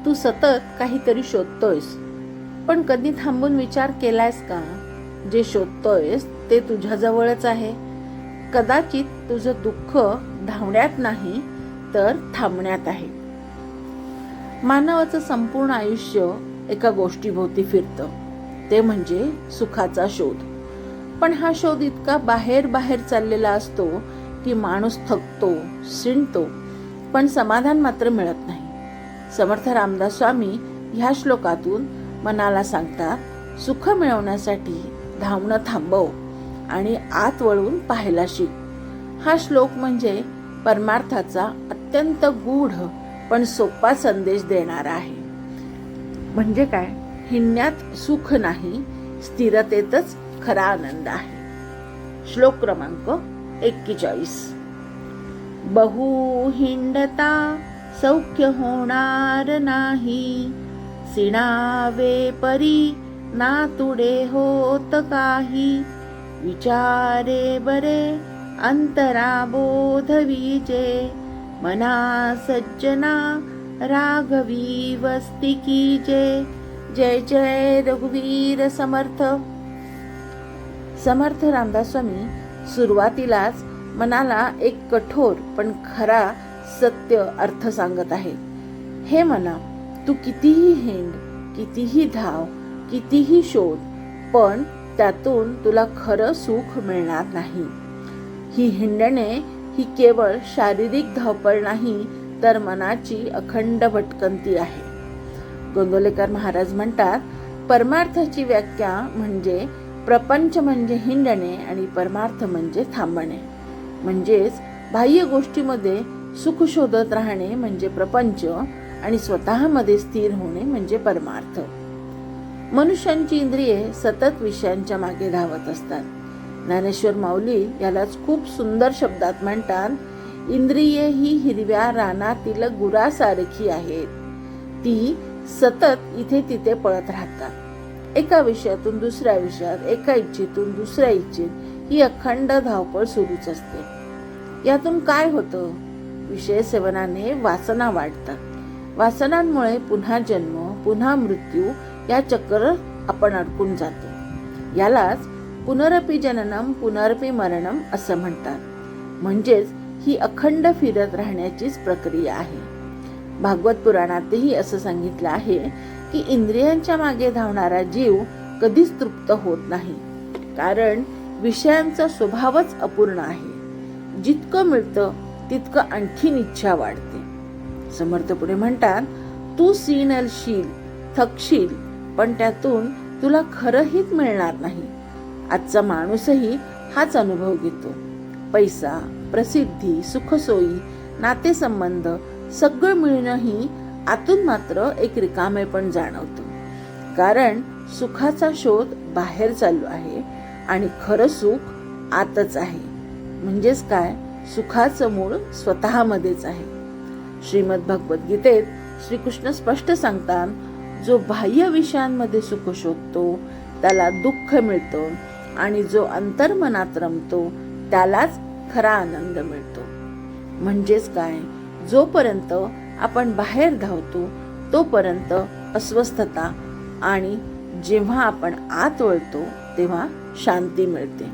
तू सतत काहीतरी शोधतोयस, पण कधी थांबून विचार केलायस का? जे शोधतोयस ते तुझ्याजवळच आहे. कदाचित तुझं दुःख धावण्यात नाही तर थांबण्यात आहे. मानवाचं संपूर्ण आयुष्य एका गोष्टीभोवती फिरतं, ते म्हणजे सुखाचा शोध. पण हा शोध इतका बाहेर चाललेला असतो की माणूस थकतो, शिणतो, पण समाधान मात्र मिळत नाही. समर्थ रामदास स्वामी ह्या श्लोकातून मनाला सांगतात, सुख मिळवण्यासाठी धावणं थांबव आणि आत वळून पाहायला शिक. हा श्लोक म्हणजे परमार्थाचा अत्यंत गूढ पण सोपा संदेश देणारा आहे. म्हणजे काय? हिंडण्यात सुख नाही, स्थिरतेतच खरा आनंद आहे. श्लोक क्रमांक 41. बहु हिंडता सौख्य होणार नाही, सिणावे परी ना तुडे होत काही, विचारे बरे अंतरा बोध विजे, मना सज्जना राघवी वस्ती कीजे. जय जय रघुवीर समर्थ. समर्थ रामदास स्वामी सुरुवातीलाच मनाला एक कठोर पण खरा सत्य अर्थ सांगत आहे. हे मना, तू कितीही हिंड, कितीही धाव, कितीही शोध, पण त्यातून तुला खरं सुख मिळणार नाही. ही हिंडणे ही केवळ शारीरिक धावपळ नाही, तर मनाची अखंड भटकंती आहे. गोंदवलेकर महाराज म्हणतात, परमार्थाची व्याख्या म्हणजे प्रपंच म्हणजे हिंडणे आणि परमार्थ म्हणजे थांबणे. म्हणजेच बाह्य गोष्टीमध्ये सुख शोधत राहणे म्हणजे प्रपंच आणि स्वतःमध्ये स्थिर होणे म्हणजे परमार्थ. मनुष्यांची इंद्रिये सतत विषयांच्या मागे धावत असतात. ज्ञानेश्वर माऊली यालाच खूप सुंदर शब्दात म्हणतात, इंद्रिये ही हिरव्या रानातील गुरासारखी आहेत. ती सतत इथे तिथे पळत राहतात. एका विषयातून दुसऱ्या विषयात, एका इच्छेतून दुसऱ्या इच्छेत ही अखंड धावपळ सुरूच असते. यातून काय होतं? विषय सेवनाने वासना वाढतात. वासनांमुळे पुन्हा जन्म, पुन्हा मृत्यू या चक्र आपण अडकून जातो. यालाच पुनरपि जननम पुनरपि मरणम असं म्हणतात. म्हणजेच ही अखंड फिरत राहण्याचीच प्रक्रिया आहे. भागवत पुराणातही असं सांगितलं आहे की इंद्रियांच्या मागे धावणारा जीव कधीच तृप्त होत नाही, कारण विषयांचा स्वभावच अपूर्ण आहे. जितकं मिळतं तितकं आणखीन इच्छा वाढते. समर्थ पुढे म्हणतात, तू सीनलशील, थकशील, पण त्यातून तुला खरं हित मिळणार नाही. आजचा माणूसही हाच अनुभव घेतो. पैसा, प्रसिद्धी, सुखसोयी, नातेसंबंध सगळं मिळणंही आतून मात्र एक रिकामेपण जाणवतो. कारण सुखाचा शोध बाहेर चालू आहे आणि खरं सुख आतच आहे. म्हणजेच काय? सुखाचं मूळ स्वतःमध्येच आहे. श्रीमद भगवद्गीतेत श्रीकृष्ण स्पष्ट सांगतात, जो बाह्य विषयांमध्ये सुख शोधतो त्याला दुःख मिळतं आणि जो अंतर्मनात रमतो त्यालाच खरा आनंद मिळतो. म्हणजेच काय? जोपर्यंत आपण बाहेर धावतो तोपर्यंत अस्वस्थता, आणि जेव्हा आपण आत वळतो तेव्हा शांती मिळते.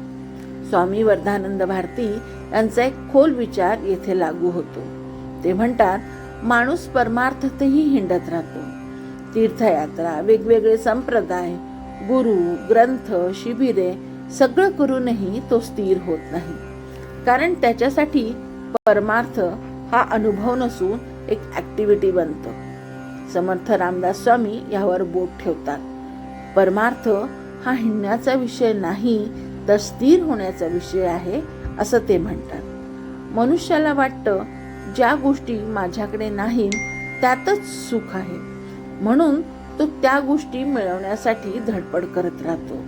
स्वामी वर्धानंद भारती यांचा एक खोल विचार येथे लागू होतो. ते म्हणतात, माणूस परमार्थतही हिंडत राहतो. तीर्थयात्रा, वेगवेगळे संप्रदाय, गुरु, ग्रंथ, शिबिरे सगळं करूनही तो स्थिर होत नाही. कारण त्याच्यासाठी परमार्थ हा अनुभव नसून एक ऍक्टिव्हिटी बनतो. समर्थ रामदास स्वामी यावर बोट ठेवतात. परमार्थ हा हिंडण्याचा विषय नाही, तर स्थिर होण्याचा विषय आहे असं ते म्हणतात. मनुष्याला वाटतं ज्या गोष्टी माझ्याकडे नाही त्यातच सुख आहे, म्हणून तो त्या गोष्टी मिळवण्यासाठी धडपड करत राहतो.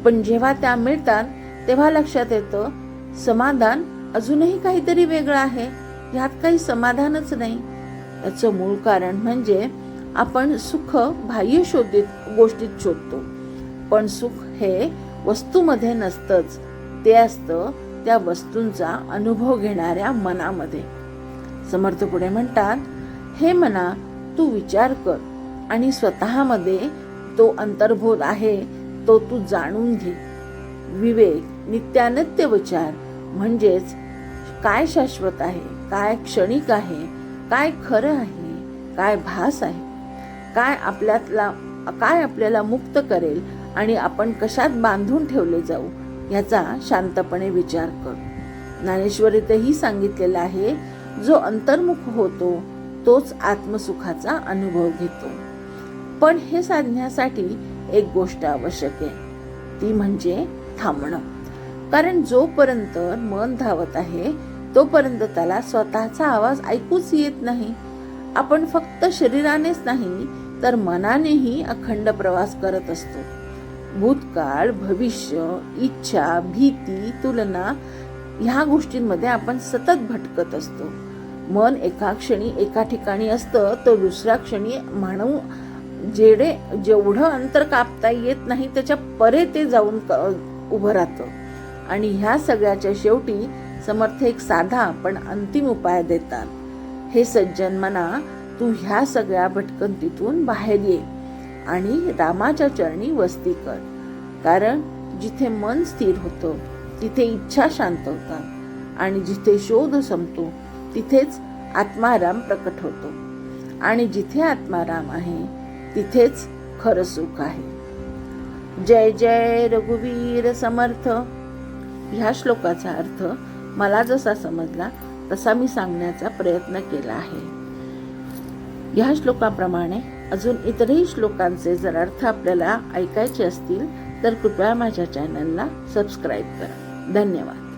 पण जेव्हा त्या मिळतात तेव्हा लक्षात येतं, समाधान अजूनही काहीतरी वेगळं आहे, ह्यात काही समाधानच नाही. याचं मूळ कारण म्हणजे आपण सुख बाह्य गोष्टीत शोधतो, पण सुख हे वस्तूमध्ये नसतंच, ते असतं त्या वस्तूंचा अनुभव घेणाऱ्या मनामध्ये. समर्थ पुढे म्हणतात, हे मना, तू विचार कर आणि स्वतःमध्ये तो अंतर्बोध आहे तो तू जाणून घे. विवेक, नित्यानित्य विचार म्हणजेच काय शाश्वत आहे, काय क्षणिक आहे, काय खरं आहे, काय भास आहे, काय आपल्याला मुक्त करेल आणि आपण कशात बांधून ठेवले जाऊ याचा शांतपणे विचार कर. ज्ञानेश्वरीतही सांगितलेलं आहे, जो अंतर्मुख होतो तोच आत्मसुखाचा अनुभव घेतो. पण हे साधण्यासाठी एक गोष्ट आवश्यक आहे, ती म्हणजे थांबणं. कारण जोपर्यंत मन धावत आहे तोपर्यंत त्याला स्वतःचा आवाज ऐकूच येत नाही. आपण फक्त शरीरानेच नाही तर मनानेही अखंड प्रवास करत असतो. भूतकाळ, भविष्य, इच्छा, भीती, तुलना ह्या गोष्टींमध्ये आपण सतत भटकत असतो. मन एका क्षणी एका ठिकाणी असतं तर दुसऱ्या क्षणी जेवढं अंतर कापता येत नाही त्याच्या परे ते जाऊन उभं राहतं. आणि ह्या सगळ्याच्या शेवटी समर्थ एक साधा पण अंतिम उपाय देतात. हे सज्जन मना, तू ह्या सगळ्या भटकंतीतून बाहेर ये आणि रामाच्या चरणी वस्ती कर. कारण जिथे मन स्थिर होतं तिथे इच्छा शांत होतात आणि जिथे शोध संपतो तिथेच आत्माराम प्रकट होतो. आणि जिथे आत्माराम आहे तिथेच खरं सुख आहे. जय जय रघुवीर समर्थ. ह्या श्लोकाचा अर्थ मला जसा समजला तसा मी सांगण्याचा प्रयत्न केला आहे. ह्या श्लोकाप्रमाणे अजून इतरही श्लोकांचे जर अर्थ आपल्याला ऐकायचे असतील तर कृपया माझ्या चॅनलला सबस्क्राईब करा. धन्यवाद.